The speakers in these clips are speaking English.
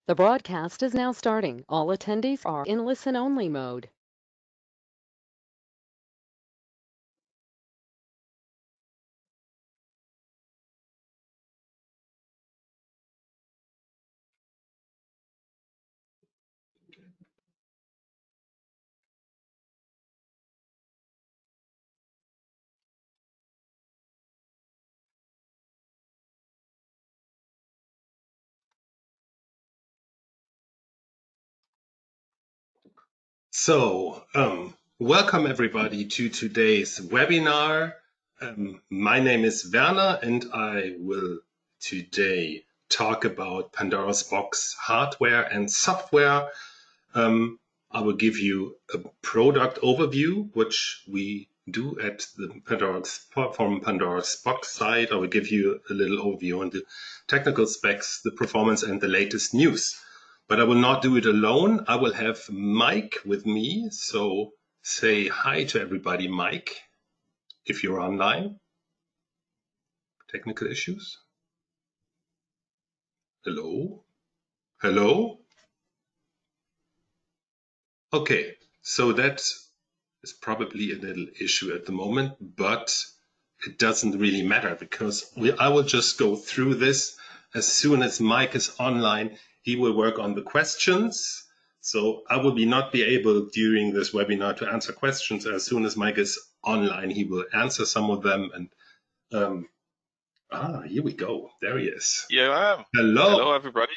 The broadcast is now starting. All attendees are in listen-only mode. So, welcome everybody to today's webinar. My name is Werner and I will today talk about Pandora's Box hardware and software. I will give you a product overview, which we do at the Pandora's Box side. I will give you a little overview on the technical specs, the performance, and the latest news. But I will not do it alone. I will have Mike with me. So say hi to everybody, Mike, if you're online. Technical issues? Hello? Hello? Okay, so that is probably a little issue at the moment, but it doesn't really matter because I will just go through this. As soon as Mike is online, he will work on the questions. So I will not be able during this webinar to answer questions. As soon as Mike is online, he will answer some of them. And here we go. There he is. Yeah, I am. Hello. Hello, everybody.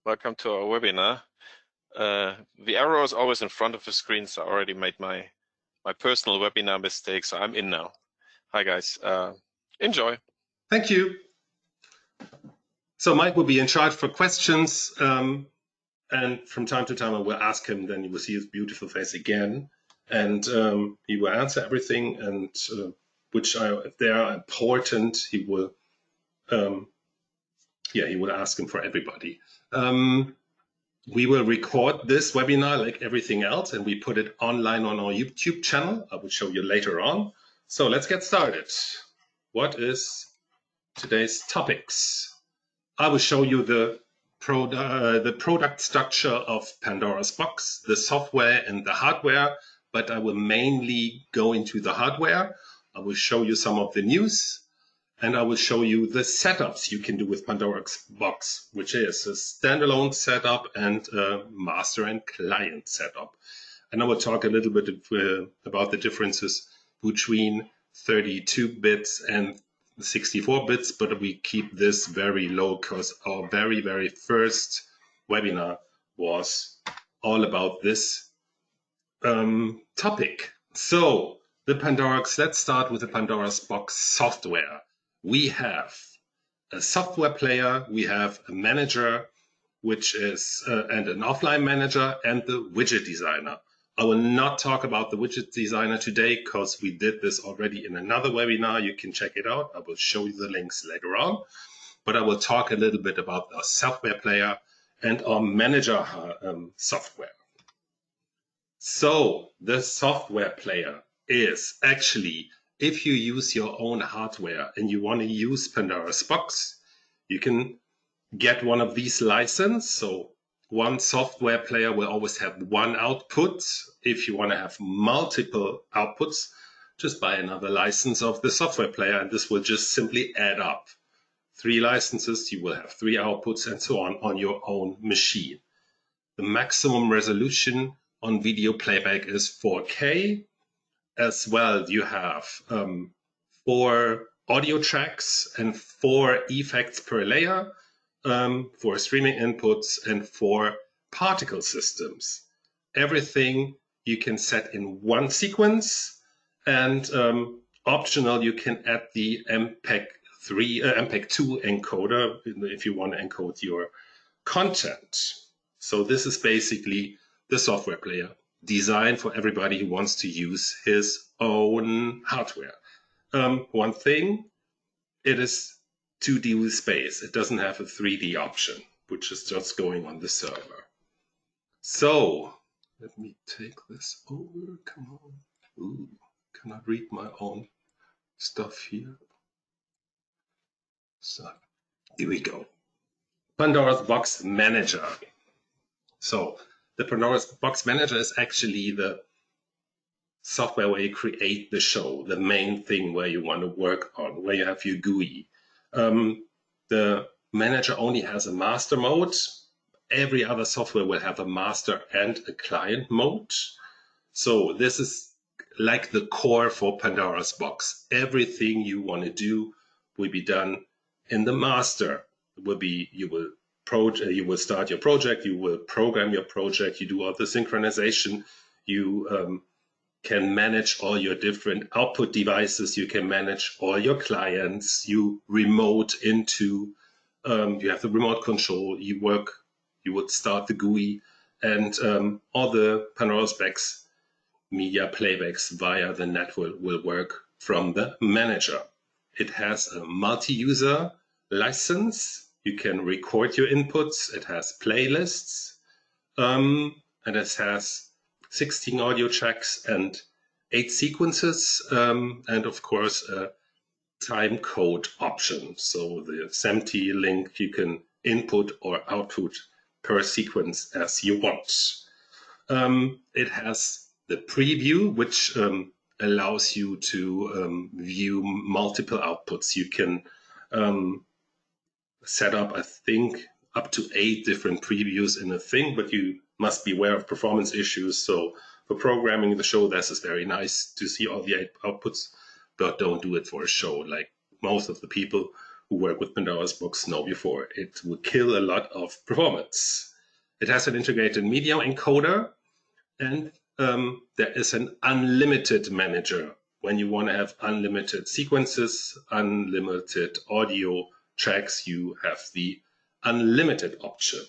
Welcome to our webinar. The arrow is always in front of the screen, so I already made my personal webinar mistake, so I'm in now. Hi, guys. Enjoy. Thank you. So Mike will be in charge for questions. And from time to time, I will ask him, then you will see his beautiful face again. And he will answer everything, and if they are important, he will ask him for everybody. We will record this webinar like everything else, and we put it online on our YouTube channel. I will show you later on. So let's get started. What is today's topics? I will show you the product structure of Pandora's Box, the software and the hardware, but I will mainly go into the hardware. I will show you some of the news, and I will show you the setups you can do with Pandora's Box, which is a standalone setup and a master and client setup. And I will talk a little bit about the differences between 32 bits and 64 bits, but we keep this very low because our very, very first webinar was all about this topic. So let's start with the Pandora's Box software. We have a software player, we have a manager, which is and an offline manager, and the widget designer. I will not talk about the widget designer today because we did this already in another webinar. You can check it out. I will show you the links later on. But I will talk a little bit about our software player and our manager software. So the software player is actually, if you use your own hardware and you want to use Pandora's Box, you can get one of these licenses. So one software player will always have one output. If you want to have multiple outputs, just buy another license of the software player, and this will just simply add up. 3 licenses, you will have 3 outputs, and so on your own machine. The maximum resolution on video playback is 4K. As well, you have 4 audio tracks and 4 effects per layer. 4 streaming inputs and 4 particle systems. Everything you can set in one sequence, and optional you can add the MPEG-2 encoder if you want to encode your content. So this is basically the software player designed for everybody who wants to use his own hardware. One thing, it is 2D with space. It doesn't have a 3D option, which is just going on the server. So let me take this over. Come on. Ooh, cannot read my own stuff here. So here we go. Pandora's Box Manager. So the Pandora's Box Manager is actually the software where you create the show, the main thing where you want to work on, where you have your GUI. The manager only has a master mode. Every other software will have a master and a client mode. So this is like the core for Pandora's Box. Everything you want to do will be done in the master. It will be, you will start your project, you will program your project, you do all the synchronization, you can manage all your different output devices, you can manage all your clients, you remote into, you have the remote control, you would start the GUI, and all the Pandora's Box media playbacks via the network will work from the manager. It has a multi-user license. You can record your inputs. It has playlists, and it has 16 audio tracks and 8 sequences, and of course a time code option. So the SMPTE link, you can input or output per sequence as you want. It has the preview, which allows you to view multiple outputs. You can set up, I think, up to 8 different previews in a thing, but you must be aware of performance issues. So for programming the show, this is very nice to see all the 8 outputs, but don't do it for a show like most of the people who work with Pandora's Box know before. It will kill a lot of performance. It has an integrated media encoder, and there is an unlimited manager. When you want to have unlimited sequences, unlimited audio tracks, you have the unlimited option.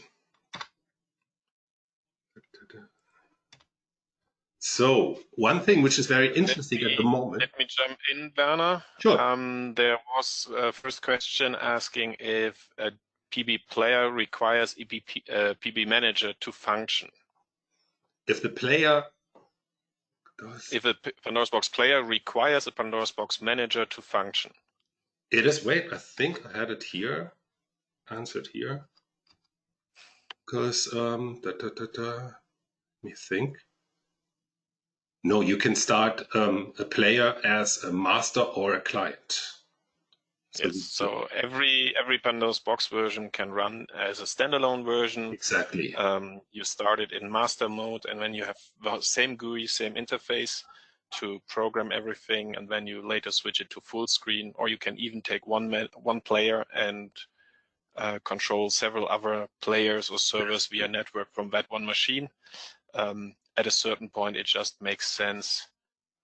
So one thing which is very interesting at the moment. Let me jump in, Werner. Sure. There was a first question asking if a PB player requires PB manager to function. If the player If a Pandora's Box player requires a Pandora's Box manager to function. It is, wait, I think I had it here, answered here. Because, let me think. No, you can start a player as a master or a client. So every Pandora's Box version can run as a standalone version. Exactly. You start it in master mode, and then you have the same GUI, same interface to program everything, and then you later switch it to full screen, or you can even take one player and control several other players or servers via network from that one machine. At a certain point, it just makes sense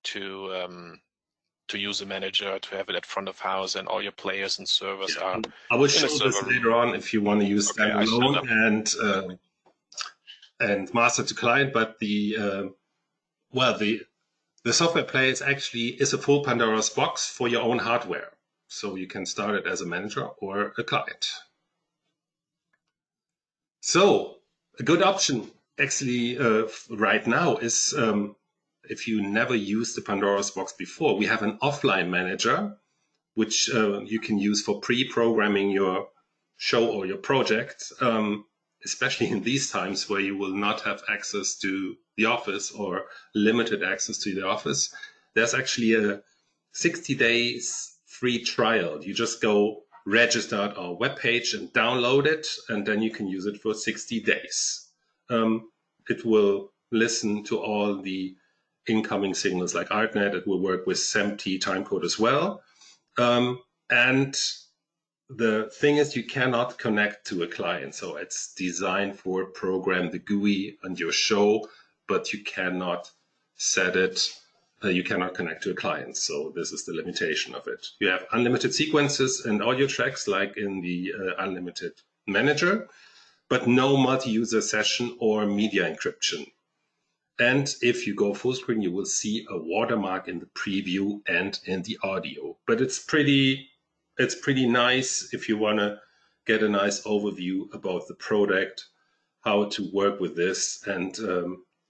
to use a manager, to have it at front of house, and all your players and servers are. I will show this later on if you want to use standalone and master to client. But the software player is a full Pandora's Box for your own hardware, so you can start it as a manager or a client. So a good option actually right now is. If you never used the Pandora's Box before, we have an offline manager, which you can use for pre-programming your show or your project, especially in these times where you will not have access to the office or limited access to the office. There's actually a 60 days free trial. You just go register at our webpage and download it, and then you can use it for 60 days. It will listen to all the incoming signals like ArtNet. It will work with SMPTE timecode as well. And the thing is, you cannot connect to a client. So it's designed for program the GUI and your show, but you cannot set it. You cannot connect to a client. So this is the limitation of it. You have unlimited sequences and audio tracks like in the unlimited manager, but no multi-user session or media encryption. And if you go full screen, you will see a watermark in the preview and in the audio. But it's pretty nice if you want to get a nice overview about the product, how to work with this, and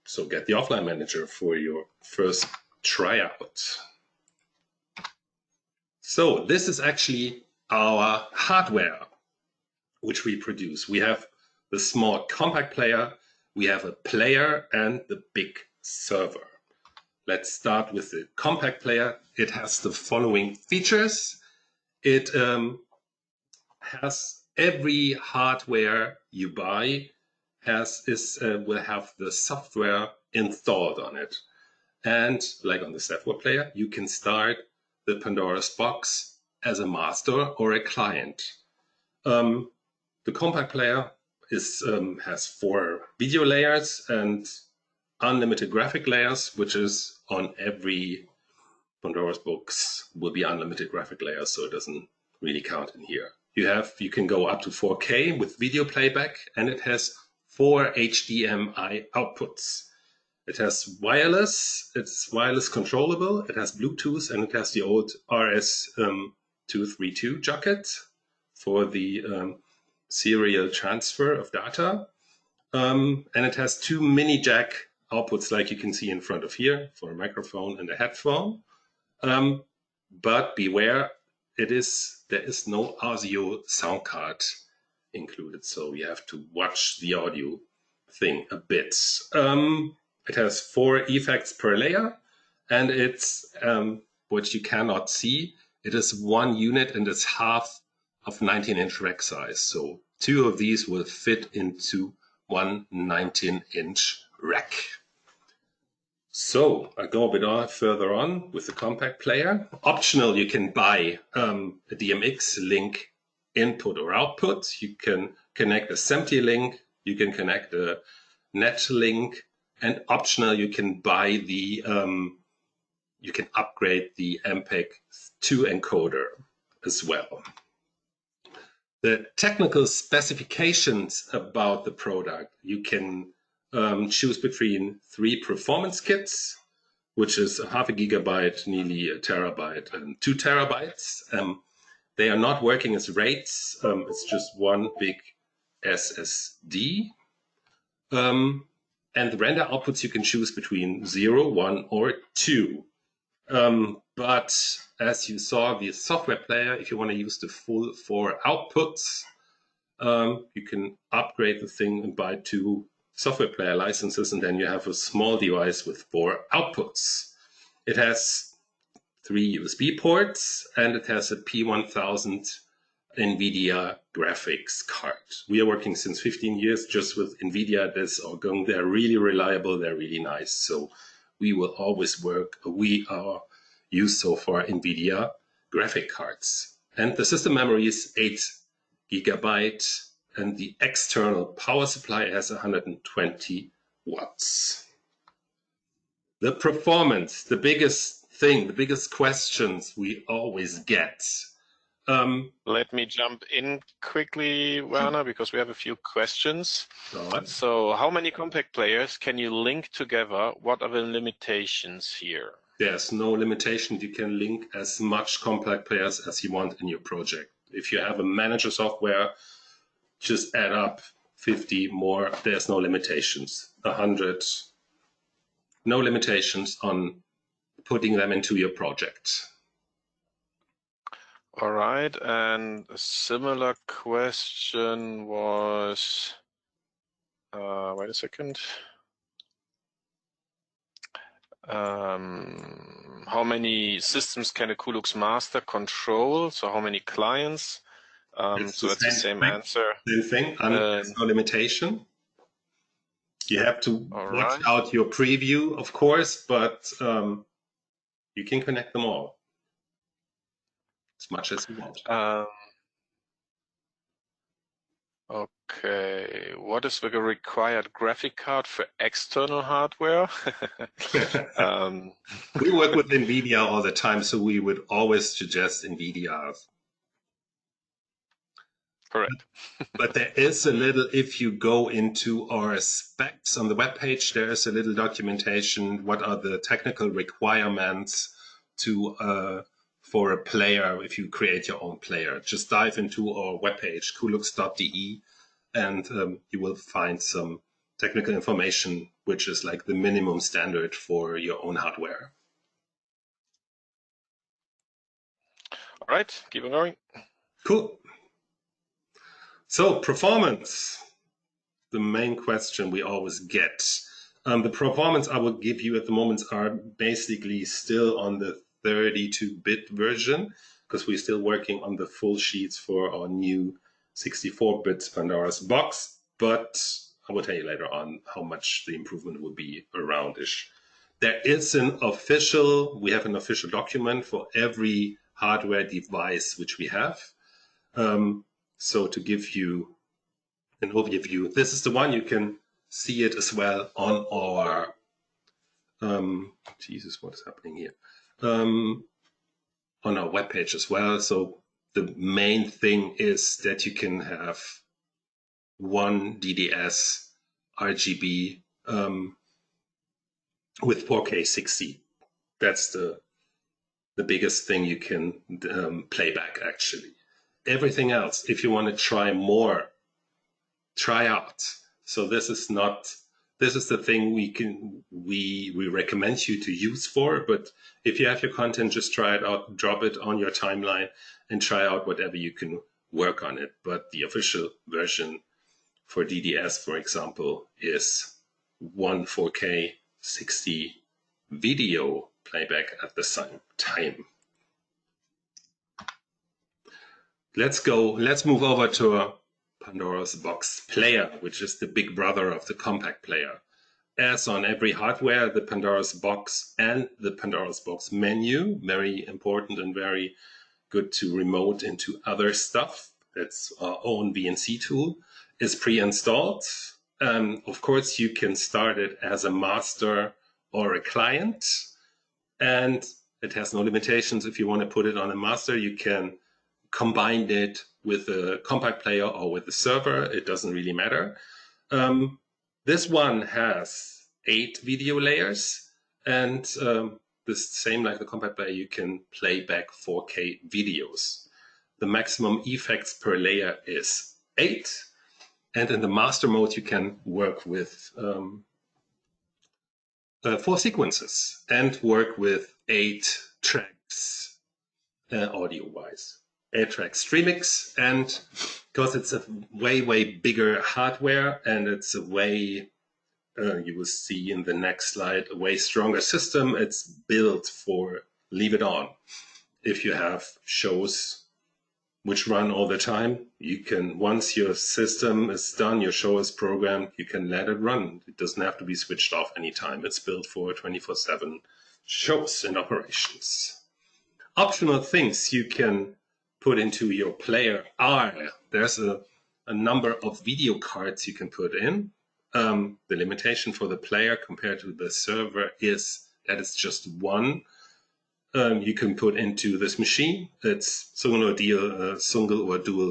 so get the offline manager for your first tryout. So this is actually our hardware. which we produce. We have the small compact player, we have a player, and the big server. Let's start with the compact player. It has the following features. It has every hardware you buy will have the software installed on it. And like on the software player, you can start the Pandoras Box as a master or a client. The compact player has 4 video layers and unlimited graphic layers, which is on every Pandoras Box will be unlimited graphic layers, so it doesn't really count in here. You can go up to 4K with video playback, and it has 4 HDMI outputs. It has wireless, it's wireless controllable, it has Bluetooth, and it has the old RS-232 jacket for the serial transfer of data. And it has 2 mini jack outputs like you can see in front of here for a microphone and a headphone. But beware, there is no audio sound card included, so you have to watch the audio thing a bit. It has 4 effects per layer, and it's what you cannot see. It is 1 unit and it's half of 19-inch rack size. So 2 of these will fit into 1 19-inch rack. So I go a bit further on with the compact player. Optional, you can buy a DMX link input or output. You can connect a SMPTE link. You can connect a net link. And optional, you can buy the, you can upgrade the MPEG-2 encoder as well. The technical specifications about the product, you can choose between 3 performance kits, which is 0.5 gigabyte, nearly 1 terabyte, and 2 terabytes. They are not working as RAIDs. It's just one big SSD. And the render outputs you can choose between 0, 1, or 2. But as you saw, the software player, if you want to use the full 4 outputs, you can upgrade the thing and buy 2 software player licenses, and then you have a small device with 4 outputs. It has 3 USB ports, and it has a P1000 NVIDIA graphics card. We are working since 15 years just with NVIDIA. They're really reliable, they're really nice. So we will always use so far NVIDIA graphic cards. And the system memory is 8 gigabyte, and the external power supply has 120 watts. The performance, the biggest thing, the biggest questions we always get. Let me jump in quickly, Werner, because we have a few questions. So how many compact players can you link together? What are the limitations here? There's no limitation. You can link as much compact players as you want in your project. If you have a manager software, just add up 50 more. There's no limitations. 100. No limitations on putting them into your project. All right, and a similar question was, wait a second. How many systems can a Kulux master control? So how many clients? So it's the same answer. Same thing, there's no limitation. You have to watch out your preview, of course, but you can connect them all as much as you want. Okay, what is the required graphic card for external hardware? We work with NVIDIA all the time, so we would always suggest NVIDIA. Correct. But there is a little, if you go into our specs on the webpage, there is a little documentation. What are the technical requirements for a player if you create your own player? Just dive into our webpage, kulux.de, and you will find some technical information, which is like the minimum standard for your own hardware. All right, keep on going. Cool. So performance, the main question we always get. The performance I will give you at the moment are basically still on the 32-bit version, because we're still working on the full sheets for our new 64-bit Pandoras box, but I will tell you later on how much the improvement will be around-ish. There is we have an official document for every hardware device which we have. So to give you an overview, this is the one. You can see it as well on our, Jesus, what is happening here? On our webpage as well. So the main thing is that you can have one DDS RGB with 4K 60. That's the biggest thing you can play back, actually. Everything else, if you want to try more, try out. So this is the thing we recommend you to use for, but if you have your content, just try it out, drop it on your timeline and try out whatever you can work on it. But the official version for DDS, for example, is one 4K 60 video playback at the same time. Let's move over to a Pandoras Box player, which is the big brother of the compact player. As on every hardware, the Pandoras Box and the Pandoras Box menu, very important and very good to remote into other stuff. That's our own VNC tool, is pre-installed. Of course, you can start it as a master or a client, and it has no limitations. If you want to put it on a master, you can combine it with a compact player or with a server. It doesn't really matter. This one has 8 video layers, and the same like the compact player, you can play back 4K videos. The maximum effects per layer is 8, and in the master mode you can work with 4 sequences and work with 8 tracks audio-wise. 8 tracks streamix, and because it's a way bigger hardware and it's a way, you will see in the next slide, a way stronger system. It's built for leave it on. If you have shows which run all the time, you can, once your system is done, your show is programmed, you can let it run. It doesn't have to be switched off anytime. It's built for 24/7 shows and operations. Optional things you can put into your player are, there's a number of video cards you can put in. The limitation for the player compared to the server is that it's just one. You can put into this machine. It's single or dual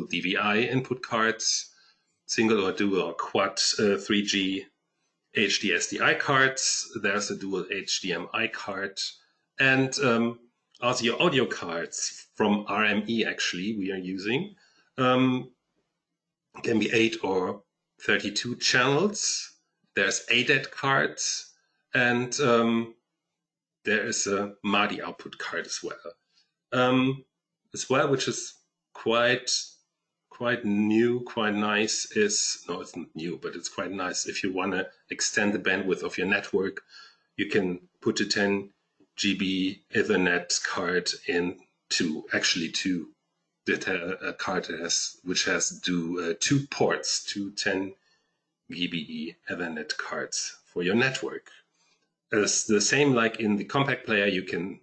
DVI input cards, single or dual or quad 3G HD SDI cards. There's a dual HDMI card, and also your audio cards from RME, actually, we are using. Can be 8 or 32 channels. There's ADAT cards, and there is a MADI output card as well. Which is quite new, quite nice. No, it's not new, but it's quite nice. If you want to extend the bandwidth of your network, you can put a 10 GB Ethernet card into a card which has 2 ports, 2 10 GB Ethernet cards for your network. As the same like in the compact player, you can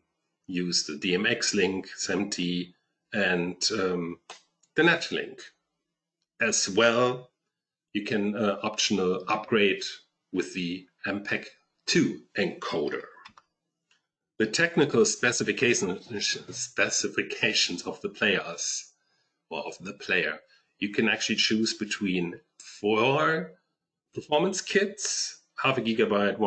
use the DMX link, SMT, and the net link. As well, you can optional upgrade with the MPEG-2 encoder. The technical specifications of the players, or of the player, you can actually choose between 4 performance kits, half a gigabyte,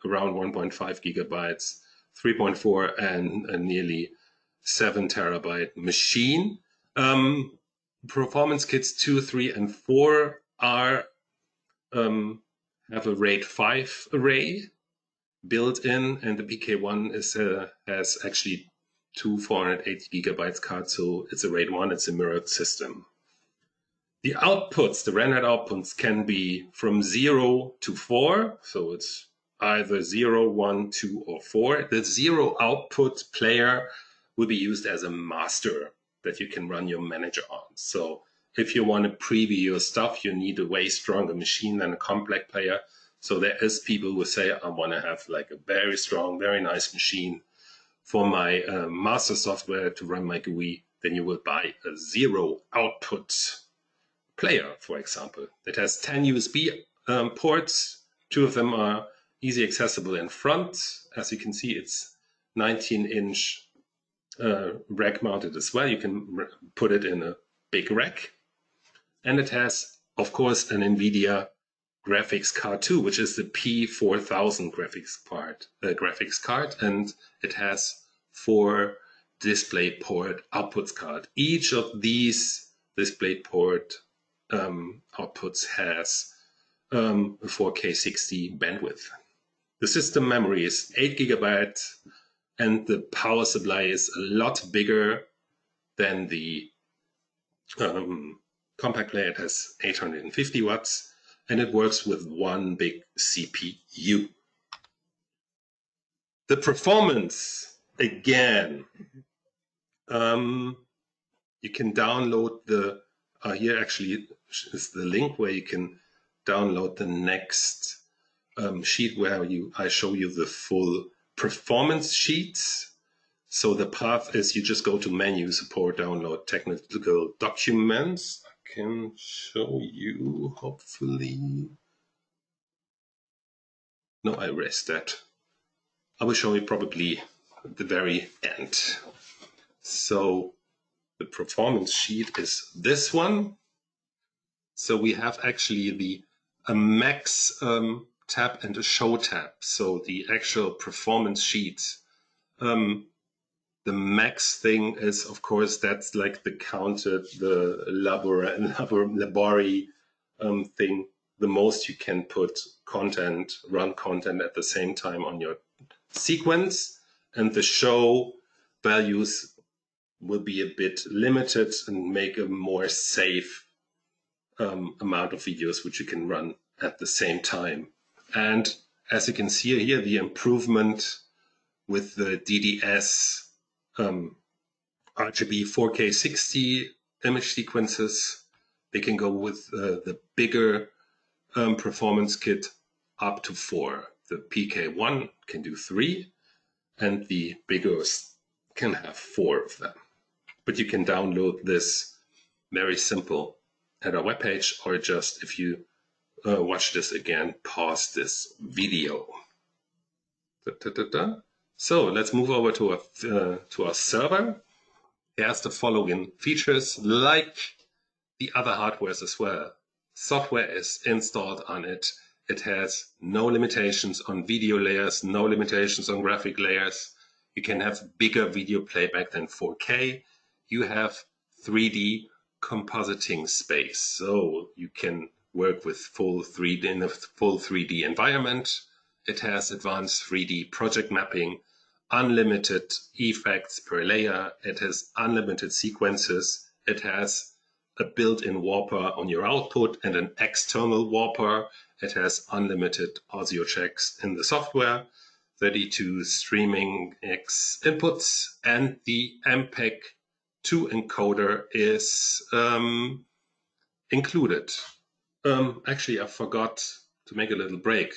around 1.5 gigabytes, 3.4, and a nearly 7 terabyte machine. Performance kits 2, 3, and 4 are have a RAID 5 array built in, and the PK1 has actually 2 480 gigabytes cards, so it's a RAID 1. It's a mirrored system. The outputs, the rendered outputs, can be from 0 to 4. So it's either 0, 1, 2, or 4. The 0 output player will be used as a master that you can run your manager on. So if you want to preview your stuff, you need a way stronger machine than a complex player. So there is people who say, I want to have like a very strong, very nice machine for my master software to run my GUI. Then you will buy a 0 output player, for example. It has 10 USB ports. 2 of them are easy accessible in front. As you can see, it's 19-inch rack mounted as well. You can put it in a big rack. And it has, of course, an NVIDIA graphics card too, which is the P4000 graphics card. And it has 4 DisplayPort outputs card. Each of these DisplayPort outputs has a 4K 60 bandwidth. The system memory is 8 GB and the power supply is a lot bigger than the compact player. It has 850 watts and it works with one big CPU. The performance, again, you can download the, here actually is the link where you can download the next sheet where I show you the full performance sheets. So the path is you just go to menu, support, download, technical documents. I can show you, hopefully. No, I erased that. I will show you probably at the very end. So the performance sheet is this one. So we have actually a max tab and a show tab. So the actual performance sheet, the max thing is, of course, that's like the counted, the labori thing. The most you can put content, run content at the same time on your sequence, and the show values will be a bit limited and make a more safe amount of videos which you can run at the same time. And as you can see here, the improvement with the DDS RGB 4K 60 image sequences, they can go with the bigger performance kit up to 4. The PK1 can do 3, and the biggest can have 4 of them. But you can download this very simple at our webpage, or just if you watch this again, pause this video. So let's move over to our server. It has the following features, like the other hardwares as well. Software is installed on it. It has no limitations on video layers, no limitations on graphic layers. You can have bigger video playback than 4K. You have 3D compositing space, so you can work with full 3D in a full 3D environment. It has advanced 3D project mapping, unlimited effects per layer. It has unlimited sequences. It has a built-in warper on your output and an external warper. It has unlimited audio checks in the software, 32 streaming X inputs, and the MPEG 2 encoder is included. Actually, I forgot to make a little break.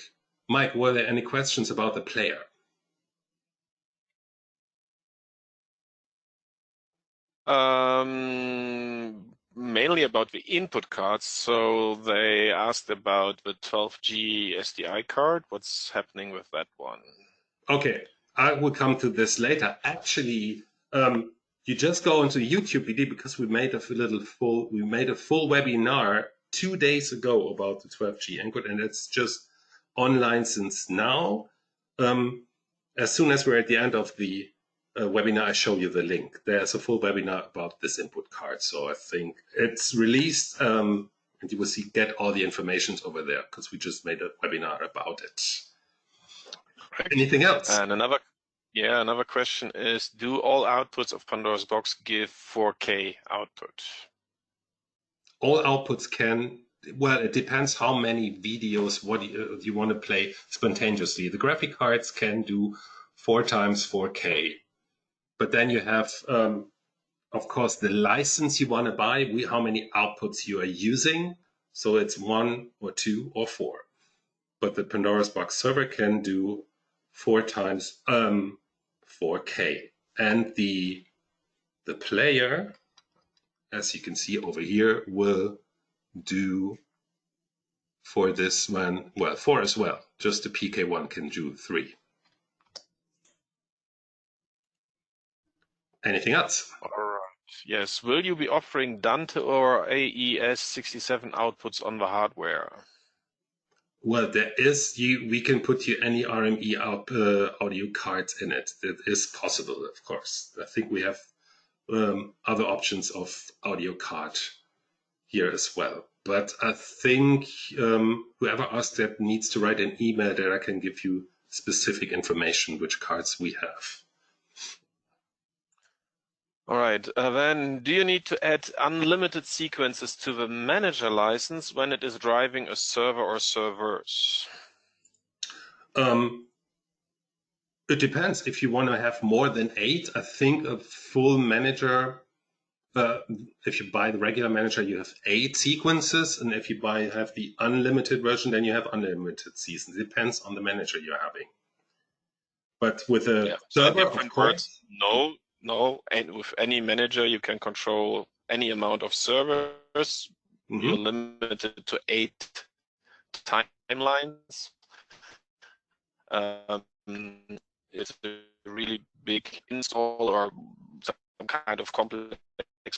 Mike, were there any questions about the player? Mainly about the input cards. So they asked about the 12G SDI card. What's happening with that one? Okay, I will come to this later. Actually, you just go into YouTube video because we made a full webinar 2 days ago about the 12G encode, and it's just online since now. As soon as we're at the end of the webinar, I show you the link. There's a full webinar about this input card. So I think it's released, and you will get all the information over there because we just made a webinar about it. Right. Anything else? And another question is, do all outputs of Pandora's Box give 4K output? all outputs can, well, it depends how many videos what you want to play spontaneously. The graphic cards can do 4 times 4K, but then you have, of course, the license you want to buy, how many outputs you are using. So it's 1 or 2 or 4. But the Pandora's Box server can do 4 times 4K. And the player, as you can see over here, will do for this one, well, 4 as well. Just the PK1 can do 3. Anything else? All right. Yes. Will you be offering Dante or AES67 outputs on the hardware? Well, there is, we can put you any RME audio cards in it. That is possible, of course. I think we have other options of audio card here as well. But I think whoever asked that needs to write an email that I can give you specific information which cards we have. All right. Then, do you need to add unlimited sequences to the manager license when it is driving a server or servers? It depends. If you want to have more than 8, I think a full manager, if you buy the regular manager, you have 8 sequences. And if you have the unlimited version, then you have unlimited seasons. It depends on the manager you're having. But with a server, of course. No. And with any manager, you can control any amount of servers. You're limited to 8 timelines. It's a really big install or some kind of complex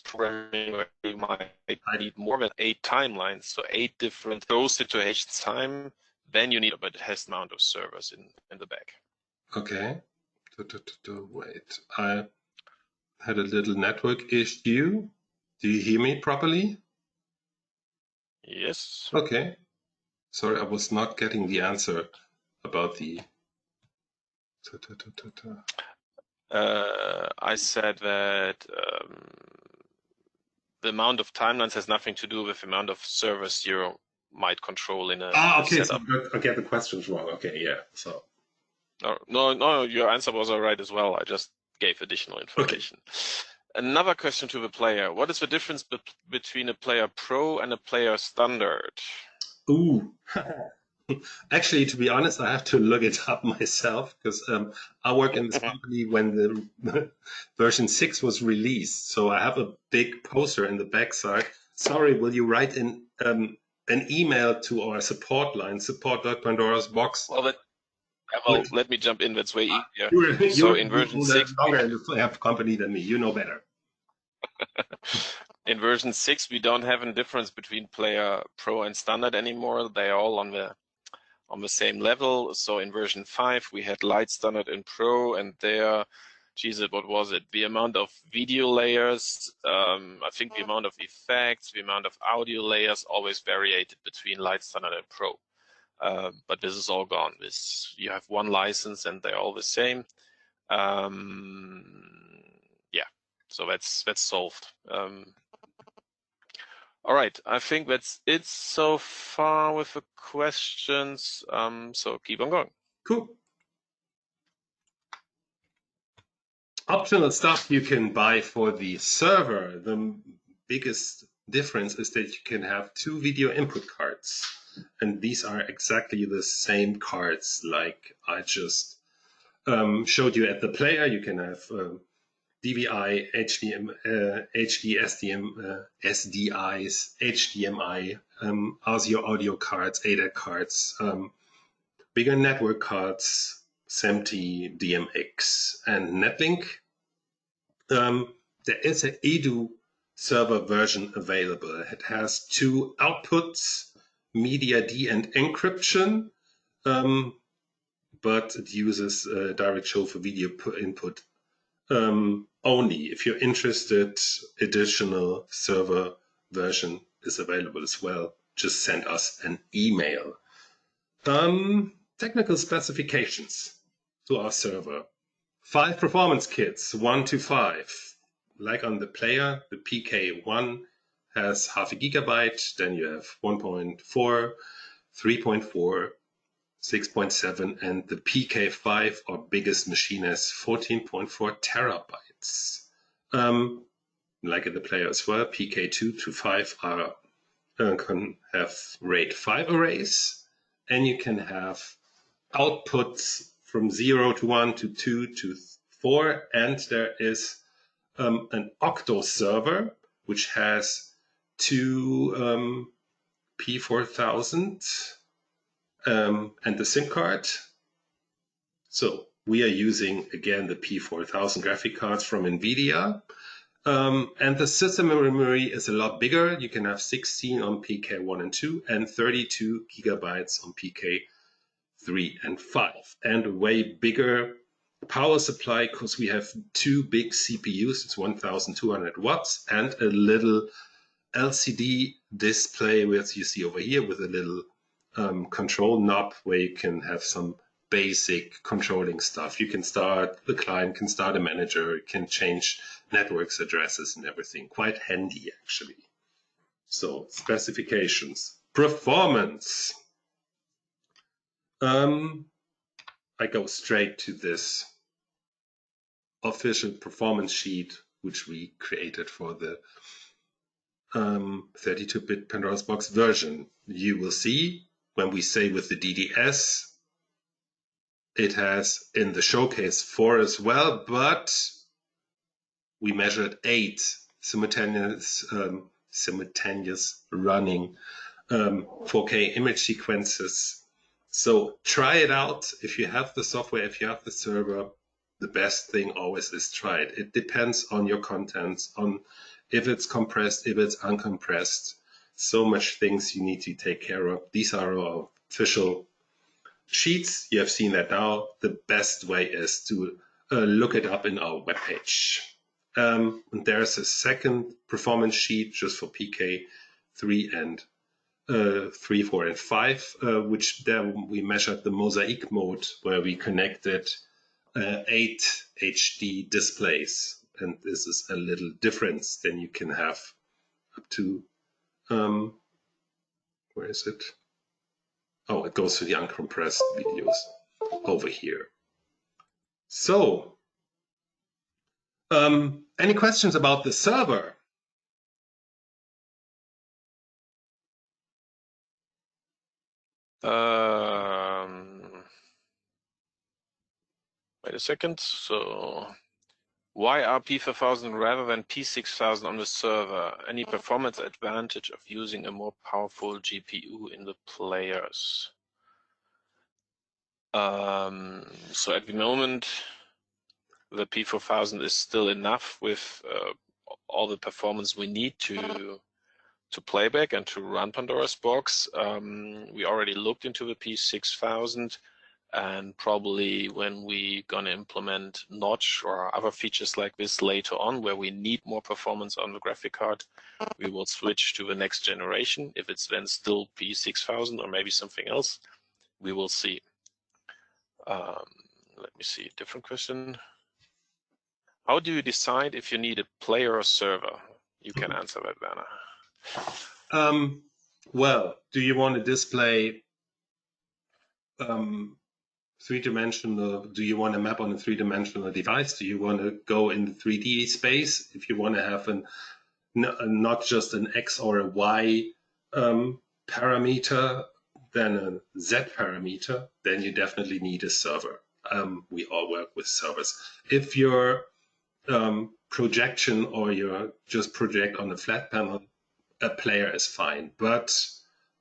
programming where you might need more than 8 timelines, so 8 different those situations time. Then you need, but it has the amount of servers in the back. Okay. Wait, I had a little network issue. Do you hear me properly? Yes. Okay. Sorry, I was not getting the answer about the. I said that the amount of timelines has nothing to do with the amount of servers you might control in a okay. setup. So I get the questions wrong. Okay, yeah. So. No, your answer was all right as well. I just gave additional information. Okay. Another question to the player. What is the difference between a player pro and a player standard? Ooh. Actually, to be honest, I have to look it up myself because I work in this company when the version 6 was released. So I have a big poster in the backside. Sorry, will you write in an email to our support line, support.pandorasbox? Well, let me jump in. That's way easier. So in version 6, longer in the company than me. You know better. In version 6, we don't have a difference between player pro and standard anymore. They are all on the same level. So in version 5, we had light, standard, and pro, and there, what was it? The amount of video layers, I think the amount of effects, the amount of audio layers always varied between light, standard, and pro. But this is all gone. You have one license and they're all the same. Yeah, so that's solved. All right, I think that's it so far with the questions. So keep on going. Cool. Optional stuff you can buy for the server. The biggest difference is that you can have 2 video input cards. And these are exactly the same cards like I just showed you at the player. You can have DVI, HD, SDIs, HDMI, ASIO audio cards, ADAC cards, bigger network cards, SMPTE, DMX, and Netlink. There is an edu server version available. It has 2 outputs, media D and encryption, but it uses direct show for video input only. If you're interested, additional server version is available as well. Just send us an email. Technical specifications to our server. 5 performance kits, 1 to 5. Like on the player, the PK1 has 0.5 gigabyte. Then you have 1.4, 3.4, 6.7, and the PK5 or biggest machine has 14.4 terabytes. Like in the player as well, PK2 to 5 are can have RAID 5 arrays, and you can have outputs from 0 to 1 to 2 to 4, and there is an Octo server which has two P4000 and the SIM card. So we are using again the P4000 graphic cards from NVIDIA. And the system memory is a lot bigger. You can have 16 on PK1 and 2 and 32 gigabytes on PK3 and 5. And a way bigger power supply because we have two big CPUs. It's 1200 watts and a little LCD display, which you see over here with a little control knob where you can have some basic controlling stuff. You can start, the client can start a manager, can change networks addresses and everything. Quite handy, actually. So, specifications. Performance. I go straight to this official performance sheet, which we created for the 32-bit Pandoras Box version. You will see when we say with the DDS, it has in the showcase 4 as well, but we measured 8 simultaneous running 4K image sequences. So try it out. If you have the software, if you have the server, the best thing always is try it. It depends on your contents, on if it's compressed, if it's uncompressed. So much things you need to take care of. These are our official sheets. You have seen that now. The best way is to look it up in our webpage. And there's a second performance sheet just for PK3 and 3, 4, and 5, which there we measured the mosaic mode where we connected 8 HD displays. And this is a little difference. Then you can have up to, where is it? Oh, it goes to the uncompressed videos over here. So, any questions about the server? Wait a second. So, why are P4000 rather than P6000 on the server? Any performance advantage of using a more powerful GPU in the players? So at the moment, the P4000 is still enough with all the performance we need to playback and to run Pandora's Box. We already looked into the P6000, and probably when we gonna implement Notch or other features like this later on, where we need more performance on the graphic card, we will switch to the next generation. If it's then still P6000 or maybe something else, we will see. Let me see, different question. How do you decide if you need a player or server? You can answer that, Werner. Well, do you want to display three-dimensional? Do you want to map on a three-dimensional device? Do you want to go in the 3D space? If you want to have not just an X or a Y parameter, then a Z parameter, then you definitely need a server. We all work with servers. If your projection or your just project on a flat panel, a player is fine, but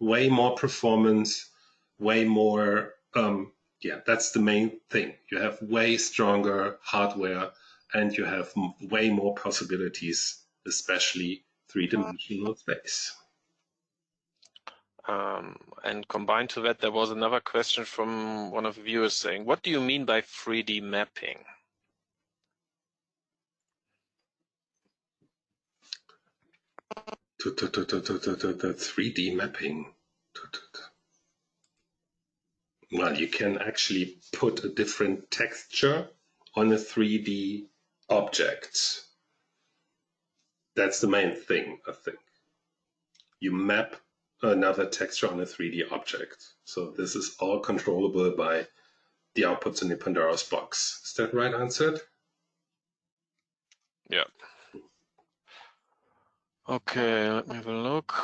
way more performance, way more, yeah, that's the main thing. You have way stronger hardware and you have way more possibilities, especially three-dimensional space. And combined to that, there was another question from one of the viewers saying, what do you mean by 3D mapping? The 3D mapping. Well, you can actually put a different texture on a 3D object. That's the main thing, I think. you map another texture on a 3D object. So this is all controllable by the outputs in the Pandoras box. Is that right answered? Yeah. Okay, let me have a look.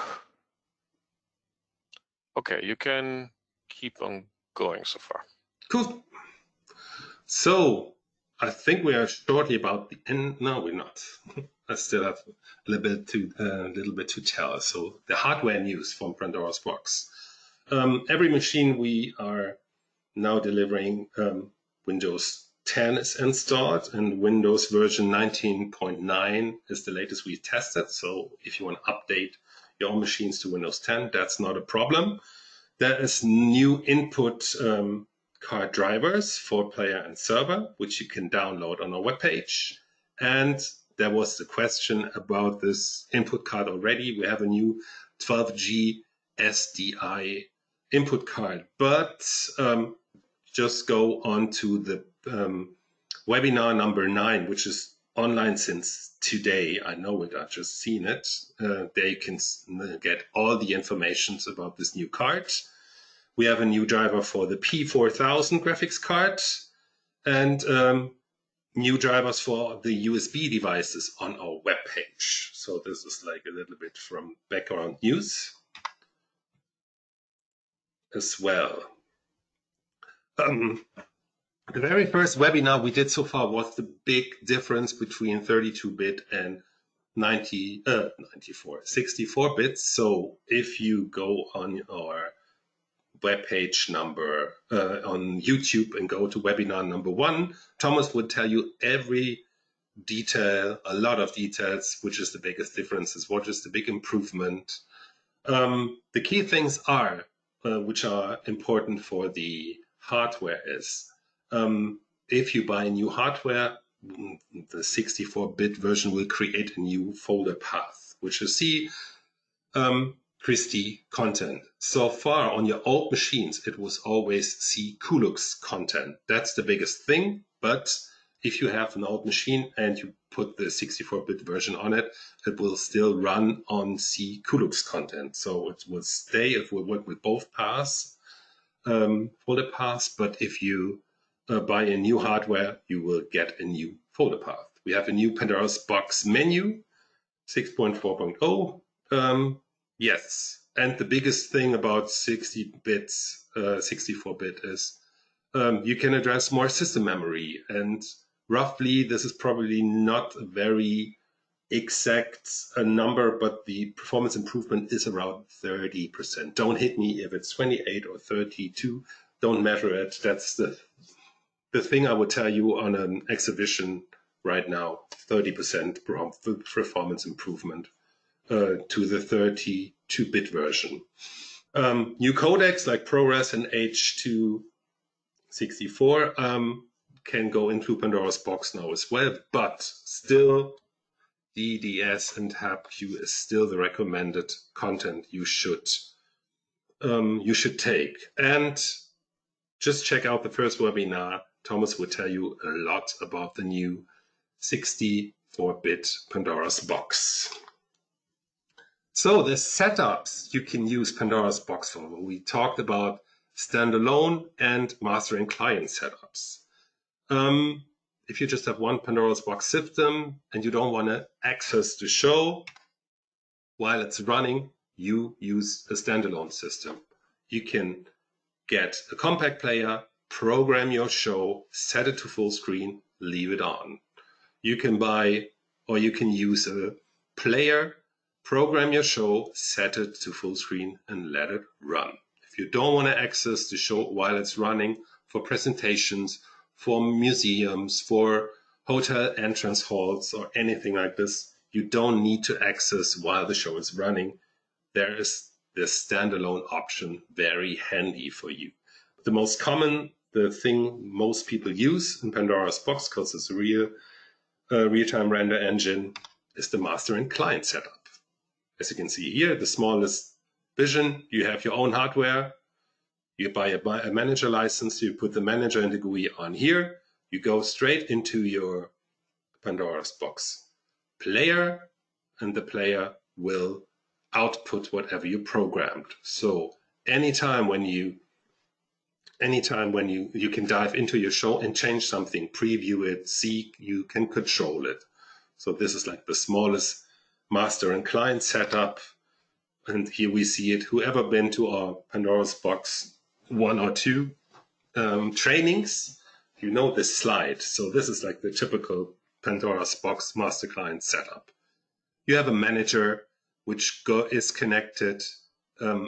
Okay, you can keep on going so far. Cool. So I think we are shortly about the end. No, we're not. I still have a little bit to tell. So the hardware news from Pandoras box. Every machine we are now delivering, Windows 10 is installed, and Windows version 19.9 is the latest we tested. So if you want to update your own machines to Windows 10, that's not a problem. There is new input card drivers for player and server, which you can download on our webpage. And there was the question about this input card already. We have a new 12G SDI input card, but just go on to the webinar number 9, which is online since today. I know it, I've just seen it. They can get all the information about this new card. We have a new driver for the P4000 graphics card and new drivers for the USB devices on our webpage. So this is like a little bit from background news as well. The very first webinar we did so far was the big difference between 32-bit and 64 bits. So if you go on our webpage number on YouTube and go to webinar number 1, Thomas would tell you every detail, a lot of details, which is the biggest differences, what is the big improvement. The key things are, which are important for the hardware is, if you buy new hardware, the 64-bit version will create a new folder path, which you see Christie content. So far on your old machines, it was always C Kulux content. That's the biggest thing. But if you have an old machine and you put the 64-bit version on it, it will still run on C Kulux content. So it will stay, it will work with both paths, folder paths. But if you buy a new hardware, you will get a new folder path. We have a new Pandoras box menu, 6.4.0. Yes, and the biggest thing about 64-bit is you can address more system memory. And roughly, this is probably not a very exact number, but the performance improvement is around 30%. Don't hit me if it's 28 or 32. Don't measure it. That's the thing I would tell you on an exhibition right now, 30% performance improvement to the 32-bit version. New codecs like ProRes and H.264 can go into Pandoras box now as well, but still DDS and HABQ is still the recommended content you should take. And just check out the first webinar. Thomas will tell you a lot about the new 64-bit Pandoras box. So the setups you can use Pandoras box for. We talked about standalone and master and client setups. If you just have one Pandoras box system and you don't want to access the show while it's running, you use a standalone system. You can get a compact player, program your show, set it to full screen, leave it on. You can buy or you can use a player, program your show, set it to full screen, and let it run. If you don't want to access the show while it's running for presentations, for museums, for hotel entrance halls, or anything like this, you don't need to access while the show is running. There is the standalone option very handy for you. The most common, the thing most people use in Pandoras box, because it's a real-time render engine, is the master and client setup. As you can see here, the smallest vision, you have your own hardware, you buy a manager license, you put the manager and the GUI on here, you go straight into your Pandoras box player, and the player will output whatever you programmed. So anytime when you can dive into your show and change something, preview it, see, you can control it. So this is like the smallest master and client setup. And here we see it. Whoever been to our Pandora's Box 1 or 2 trainings, you know this slide. So this is like the typical Pandora's Box master client setup. You have a manager which is connected.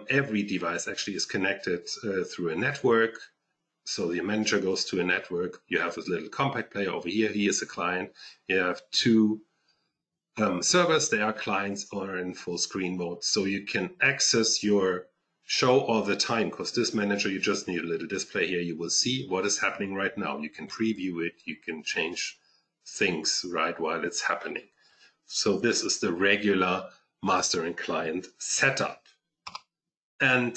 Every device actually is connected through a network. So the manager goes to a network. You have this little compact player over here. He is a client. You have 2 servers. They are clients or in full screen mode. So you can access your show all the time, because this manager, you just need a little display here. You will see what is happening right now. You can preview it. You can change things right while it's happening. So this is the regular master and client setup. And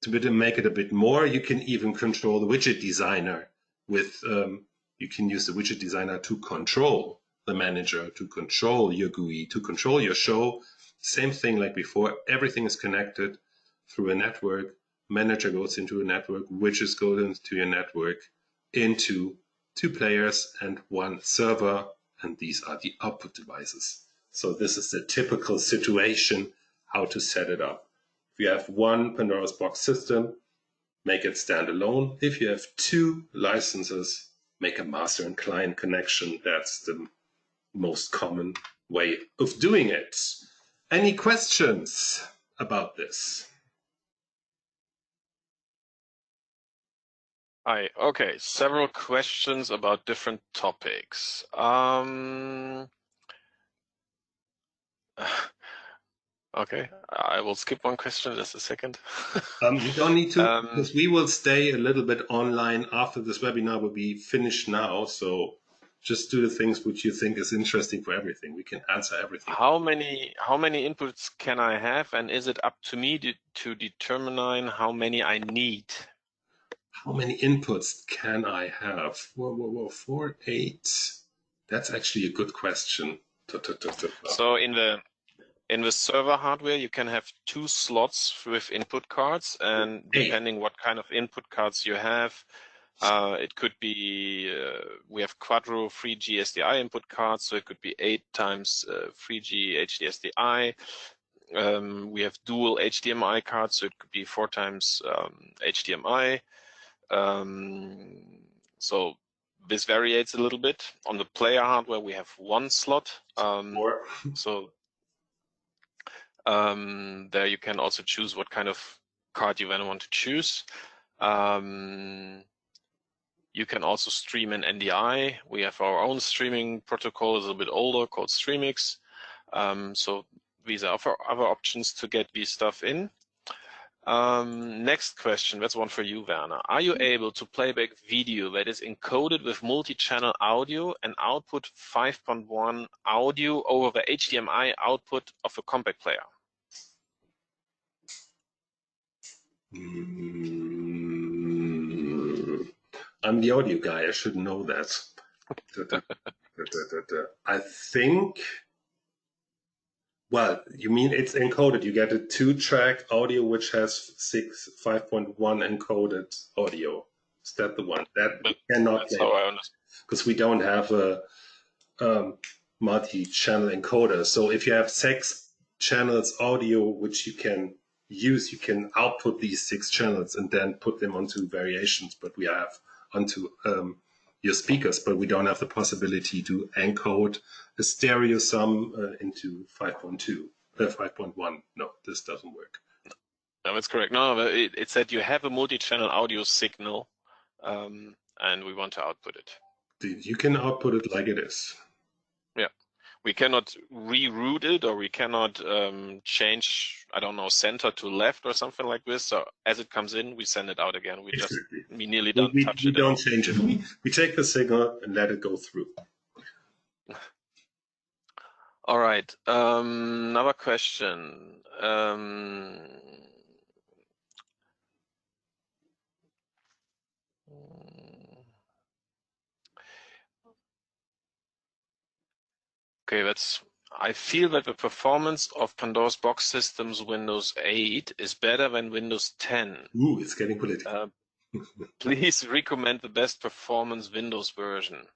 to make it a bit more, you can even control the widget designer with, you can use the widget designer to control the manager, to control your GUI, to control your show. Same thing like before, everything is connected through a network. Manager goes into a network, widgets go into your network, into 2 players and 1 server, and these are the output devices. So this is the typical situation, how to set it up. If you have 1 Pandora's Box system, make it standalone. If you have 2 licenses, make a master and client connection. That's the most common way of doing it. Any questions about this? Hi. Okay, several questions about different topics. Okay, I will skip one question just a second. You don't need to, because we will stay a little bit online after this webinar will be finished now. So just do the things which you think is interesting for everything. We can answer everything. How many inputs can I have, and is it up to me to determine how many I need? How many inputs can I have? 4, 8. That's actually a good question. So in the server hardware, you can have 2 slots with input cards, and depending what kind of input cards you have, it could be, we have Quadro 3G SDI input cards, so it could be 8 times 3G HD SDI. We have dual HDMI cards, so it could be 4 times HDMI. So this varies a little bit. On the player hardware, we have 1 slot. So there you can also choose what kind of card you want to choose. You can also stream in NDI. We have our own streaming protocol, it's a little bit older, called Streamix. So these are other options to get this stuff in. Next question, that's one for you, Werner. Are you able to play back video that is encoded with multi-channel audio and output 5.1 audio over the HDMI output of a compact player? I'm the audio guy, I should know that. I think, well, you mean it's encoded. You get a 2-track audio which has 5.1 encoded audio. Is that the one? That we cannot play, because we don't have a multi-channel encoder. So if you have 6 channels audio which you can use, you can output these 6 channels and then put them onto variations, but we have onto your speakers, but we don't have the possibility to encode a stereo sum into 5.1. No, this doesn't work. No, that's correct. No, it said you have a multi-channel audio signal, and we want to output it. You can output it like it is. Yeah, we cannot reroute it, or we cannot change, I don't know, center to left or something like this. So as it comes in, we send it out again. We just nearly don't touch it. We don't change it. We take the signal and let it go through. All right. Another question. Okay, I feel that the performance of Pandora's Box systems Windows 8 is better than Windows 10. Ooh, it's getting political. Please recommend the best performance Windows version.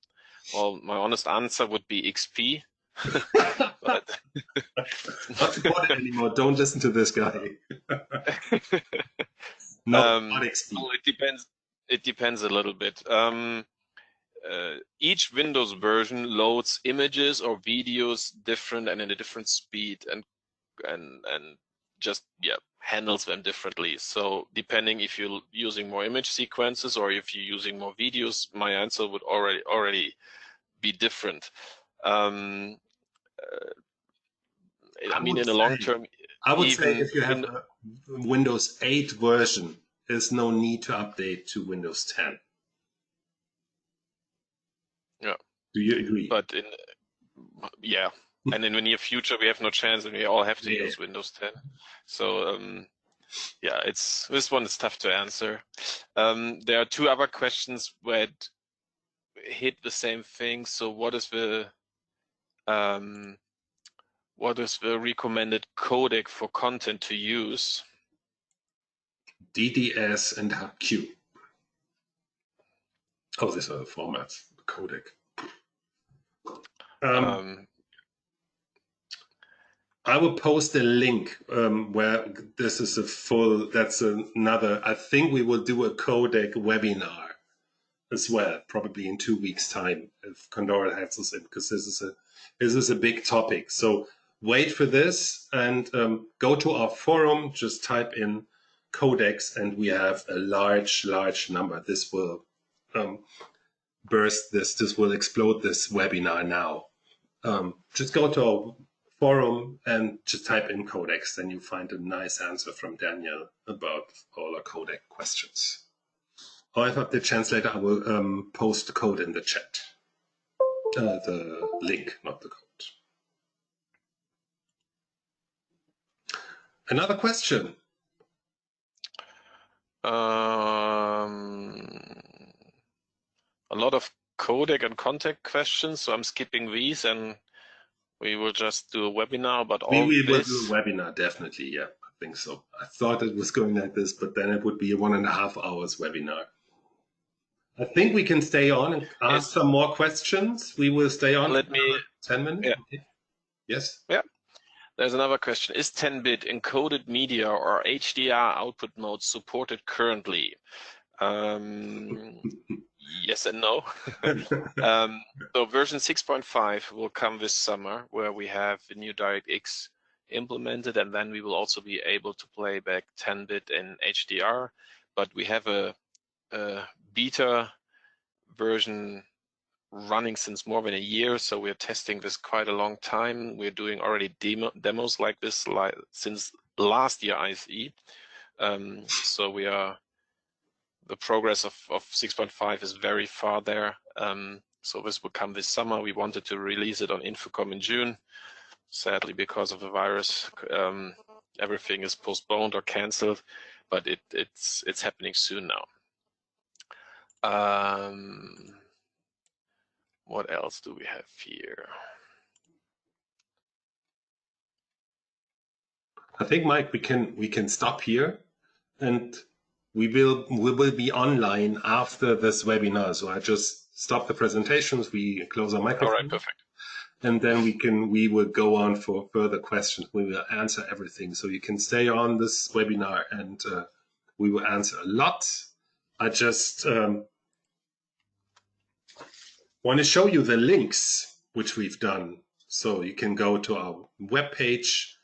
Well, my honest answer would be XP. But not supported anymore. Don't listen to this guy. No, not XP. Well, it depends a little bit. Each Windows version loads images or videos different and in a different speed, and just handles them differently. So depending if you're using more image sequences or if you're using more videos, my answer would already be different. I mean, in the long term, I would say if you have a Windows 8 version, there's no need to update to Windows 10. Yeah. Do you agree? But and in the near future, we have no chance, and we all have to use Windows 10. So this one is tough to answer. There are two other questions where it hit the same thing. So what is the recommended codec for content to use? DDS and HQ. Oh, these are the formats, the codec. I will post a link where this is another, I think we will do a codec webinar as well, probably in 2 weeks' time, if Pandora has us in, because this is a big topic. So wait for this and go to our forum, just type in codecs, and we have a large number. This will burst this will explode this webinar now. Just go to our forum and just type in codecs, then you find a nice answer from Daniel about all our codec questions. Or if I have the chance later, I will post the code in the chat. The link, not the code. Another question. A lot of codec and contact questions, so I'm skipping these, and we will just do a webinar about all We will this. do a webinar, definitely, yeah, I think so. I thought it was going like this, but then it would be a 1.5 hours webinar. I think we can stay on and ask some more questions. We will stay on Let me 10 minutes. Yeah. Okay. Yes? Yeah. There's another question. Is 10-bit encoded media or HDR output mode supported currently? Yes and no. So version 6.5 will come this summer, where we have the new DirectX implemented, and then we will also be able to play back 10-bit in HDR. But we have a beta version running since more than a year, so we're testing this quite a long time. We're doing already demos like this since last year ISE. So the progress of 6.5 is very far there. So this will come this summer. We wanted to release it on Infocom in June. Sadly, because of the virus, everything is postponed or canceled, but it's happening soon now. What else do we have here? I think, Mike, we can stop here, and we will be online after this webinar. So I just stop the presentations. We close our microphone. All right, perfect. And then we will go on for further questions. We will answer everything. So you can stay on this webinar, and we will answer a lot. I just want to show you the links which we've done. So you can go to our webpage,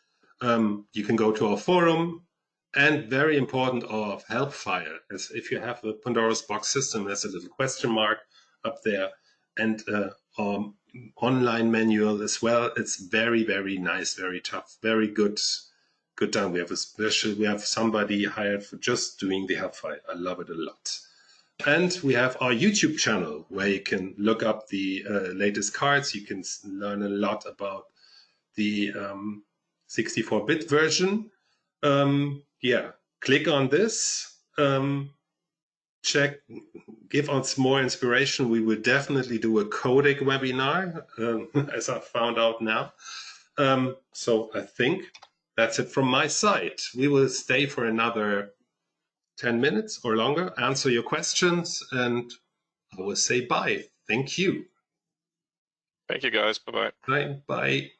you can go to our forum, and very important, our help file. As if you have the Pandora's Box system, there's a little question mark up there, and our online manual as well. It's very, very nice, very tough, very good done. We have somebody hired for just doing the help file. I love it a lot. And we have our YouTube channel where you can look up the latest cards. You can learn a lot about the 64-bit version. Click on this. Check, give us more inspiration. We will definitely do a codec webinar, as I found out now. So I think that's it from my side. We will stay for another 10 minutes or longer, answer your questions, and I will say bye. Thank you. Thank you, guys. Bye-bye. Bye. Bye.